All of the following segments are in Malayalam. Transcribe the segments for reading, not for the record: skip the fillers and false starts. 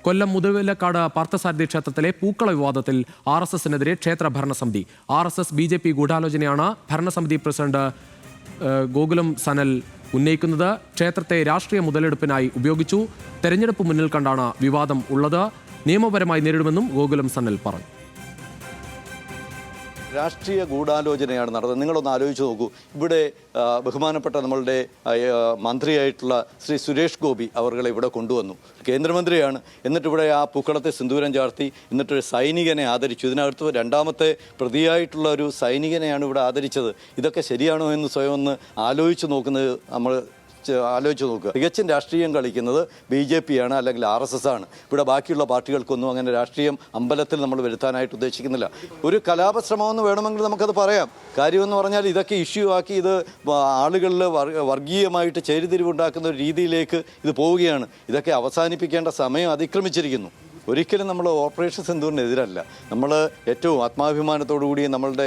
കൊല്ലം മുതുവിലക്കാട് പാർത്ഥസാരഥി ക്ഷേത്രത്തിലെ പൂക്കള വിവാദത്തിൽ RSSനെതിരെ ക്ഷേത്ര ഭരണസമിതി. RSS BJP ഗൂഢാലോചനയാണ് ഭരണസമിതി പ്രസിഡന്റ് ഗോകുലം സനൽ ഉന്നയിക്കുന്നത്. ക്ഷേത്രത്തെ രാഷ്ട്രീയ മുതലെടുപ്പിനായി ഉപയോഗിച്ചു. തെരഞ്ഞെടുപ്പ് മുന്നിൽ കണ്ടാണ് വിവാദം ഉള്ളത്. നിയമപരമായി നേരിടുമെന്നും ഗോകുലം സനൽ പറഞ്ഞു. രാഷ്ട്രീയ ഗൂഢാലോചനയാണ് നടന്നത്. നിങ്ങളൊന്ന് ആലോചിച്ച് നോക്കൂ. ഇവിടെ ബഹുമാനപ്പെട്ട നമ്മളുടെ മന്ത്രിയായിട്ടുള്ള ശ്രീ സുരേഷ് ഗോപി അവർകളെ ഇവിടെ കൊണ്ടുവന്നു. കേന്ദ്രമന്ത്രിയാണ്. എന്നിട്ട് ഇവിടെ ആ പൂക്കളത്തെ സിന്ദൂരം ചാർത്തി എന്നിട്ടൊരു സൈനികനെ ആദരിച്ചു. ഇതിനകത്ത് രണ്ടാമത്തെ പ്രതിയായിട്ടുള്ള ഒരു സൈനികനെയാണ് ഇവിടെ ആദരിച്ചത്. ഇതൊക്കെ ശരിയാണോ എന്ന് സ്വയം ഒന്ന് ആലോചിച്ച് നോക്കുന്നത് നമ്മൾ ആലോചിച്ച് നോക്കുക. തികച്ചും രാഷ്ട്രീയം കളിക്കുന്നത് BJP ആണ്, അല്ലെങ്കിൽ RSS ആണ്. ഇവിടെ ബാക്കിയുള്ള പാർട്ടികൾക്കൊന്നും അങ്ങനെ രാഷ്ട്രീയം അമ്പലത്തിൽ നമ്മൾ വരുത്താനായിട്ട് ഉദ്ദേശിക്കുന്നില്ല. ഒരു കലാപശ്രമമെന്ന് വേണമെങ്കിൽ നമുക്കത് പറയാം. കാര്യമെന്ന് പറഞ്ഞാൽ ഇതൊക്കെ ഇഷ്യൂ ആക്കി ഇത് ആളുകളിൽ വർഗീയമായിട്ട് ചേരിതിരിവുണ്ടാക്കുന്ന ഒരു രീതിയിലേക്ക് ഇത് പോവുകയാണ്. ഇതൊക്കെ അവസാനിപ്പിക്കേണ്ട സമയം അതിക്രമിച്ചിരിക്കുന്നു. ഒരിക്കലും നമ്മൾ ഓപ്പറേഷൻ സിന്ദൂറിനെതിരല്ല. നമ്മൾ ഏറ്റവും ആത്മാഭിമാനത്തോടുകൂടി നമ്മളുടെ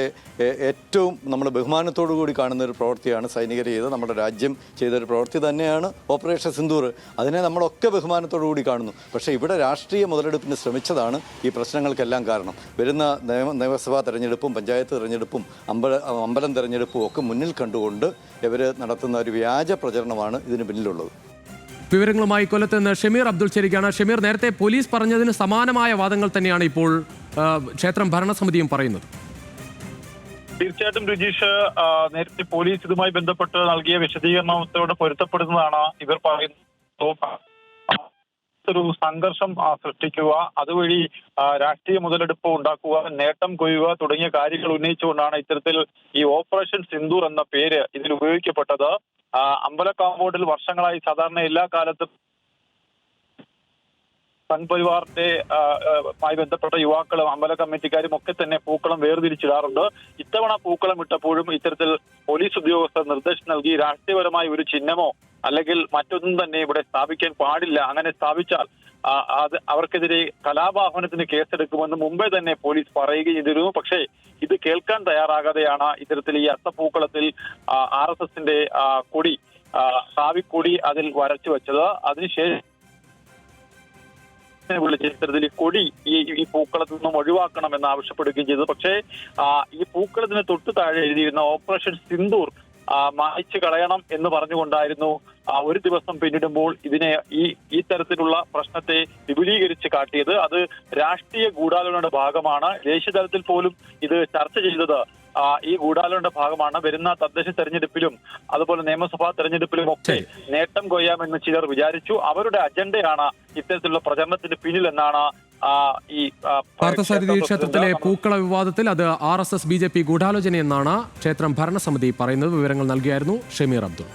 ഏറ്റവും നമ്മൾ ബഹുമാനത്തോടു കൂടി കാണുന്ന ഒരു പ്രവൃത്തിയാണ് സൈനികർ ചെയ്ത് നമ്മുടെ രാജ്യം ചെയ്തൊരു പ്രവൃത്തി തന്നെയാണ് ഓപ്പറേഷൻ സിന്ദൂർ. അതിനെ നമ്മളൊക്കെ ബഹുമാനത്തോടു കൂടി കാണുന്നു. പക്ഷേ ഇവിടെ രാഷ്ട്രീയ മുതലെടുപ്പിന് ശ്രമിച്ചതാണ് ഈ പ്രശ്നങ്ങൾക്കെല്ലാം കാരണം. വരുന്ന നിയമസഭാ തെരഞ്ഞെടുപ്പും പഞ്ചായത്ത് തെരഞ്ഞെടുപ്പും അമ്പലം തെരഞ്ഞെടുപ്പും ഒക്കെ മുന്നിൽ കണ്ടുകൊണ്ട് ഇവർ നടത്തുന്ന ഒരു വ്യാജ പ്രചരണമാണ് ഇതിന് പിന്നിലുള്ളത്. വിവരങ്ങളുമായി കൊല്ലത്ത് നിന്ന് ഷമീർ അബ്ദുൾ ചേരുകയാണ്. ഷമീർ, നേരത്തെ പോലീസ് പറഞ്ഞതിന് സമാനമായ വാദങ്ങൾ തന്നെയാണ് ഇപ്പോൾ ക്ഷേത്രം ഭരണസമിതിയും പറയുന്നത്. തീർച്ചയായിട്ടും രുജീഷ്, നേരത്തെ പോലീസ് ഇതുമായി ബന്ധപ്പെട്ട് നൽകിയ വിശദീകരണത്തോട് പൊരുത്തപ്പെടുന്നതാണ് ഇവർ പറയുന്നത്. ഒരു സംഘർഷം സൃഷ്ടിക്കുക, അതുവഴി രാഷ്ട്രീയ മുതലെടുപ്പ് ഉണ്ടാക്കുക, നേട്ടം കൊയ്യുക തുടങ്ങിയ കാര്യങ്ങൾ ഉന്നയിച്ചുകൊണ്ടാണ് ഇത്തരത്തിൽ ഈ ഓപ്പറേഷൻ സിന്ദൂർ എന്ന പേര് ഇതിൽ ഉപയോഗിക്കപ്പെട്ടത്. അമ്പല കാമ്പൗണ്ടിൽ വർഷങ്ങളായി സാധാരണ എല്ലാ കാലത്തും സംഘപരിവാറിന്റെ മായി ബന്ധപ്പെട്ട യുവാക്കളും അമ്പല കമ്മിറ്റിക്കാരും ഒക്കെ തന്നെ പൂക്കളം വേർതിരിച്ചിടാറുണ്ട്. ഇത്തവണ പൂക്കളം ഇട്ടപ്പോഴും ഇത്തരത്തിൽ പോലീസ് ഉദ്യോഗസ്ഥർ നിർദ്ദേശം നൽകി രാഷ്ട്രീയപരമായ ഒരു ചിഹ്നമോ അല്ലെങ്കിൽ മറ്റൊന്നും തന്നെ ഇവിടെ സ്ഥാപിക്കാൻ പാടില്ല, അങ്ങനെ സ്ഥാപിച്ചാൽ അത് അവർക്കെതിരെ കലാപാഹനത്തിന് കേസെടുക്കുമെന്ന് മുമ്പേ തന്നെ പോലീസ് പറയുകയും ചെയ്തിരുന്നു. പക്ഷേ ഇത് കേൾക്കാൻ തയ്യാറാകാതെയാണ് ഇത്തരത്തിൽ ഈ അത്തപ്പൂക്കളത്തിൽ RSSന്റെ കൊടി, കാവിക്കൊടി അതിൽ വരച്ചു വെച്ചത്. അതിനുശേഷം വിളിച്ച ഇത്തരത്തിൽ ഈ കൊടി ഈ പൂക്കളത്തിൽ നിന്നും ഒഴിവാക്കണം എന്ന് ആവശ്യപ്പെടുകയും ചെയ്തു. പക്ഷേ ഈ പൂക്കളത്തിന് തൊട്ടു താഴെ എഴുതിയിരുന്ന ഓപ്പറേഷൻ സിന്ദൂർ മായ്ച്ചു കളയണം എന്ന് പറഞ്ഞുകൊണ്ടായിരുന്നു ഒരു ദിവസം പിന്നിടുമ്പോൾ ഇതിനെ ഈ തരത്തിലുള്ള പ്രശ്നത്തെ വിപുലീകരിച്ച് കാട്ടിയത്. അത് രാഷ്ട്രീയ ഗൂഢാലോചനയുടെ ഭാഗമാണ്. ദേശീയ തലത്തിൽ പോലും ഇത് ചർച്ച ചെയ്തത് ഈ ഗൂഢാലോചനയുടെ ഭാഗമാണ്. വരുന്ന തദ്ദേശ തെരഞ്ഞെടുപ്പിലും അതുപോലെ നിയമസഭാ തെരഞ്ഞെടുപ്പിലും ഒക്കെ നേട്ടം കൊയ്യാമെന്ന് ചിലർ വിചാരിച്ചു. അവരുടെ അജണ്ടയാണ് ഇത്തരത്തിലുള്ള പ്രചരണത്തിന് പിന്നിലെന്നാണ് ഈ പാർത്ഥസാരഥി ക്ഷേത്രത്തിലെ പൂക്കള വിവാദത്തിൽ അത് RSS BJP ഗൂഢാലോചനയെന്നാണ് ക്ഷേത്രം ഭരണസമിതി പറയുന്നത്. വിവരങ്ങൾ നൽകിയായിരുന്നു ഷമീർ അബ്ദുൾ.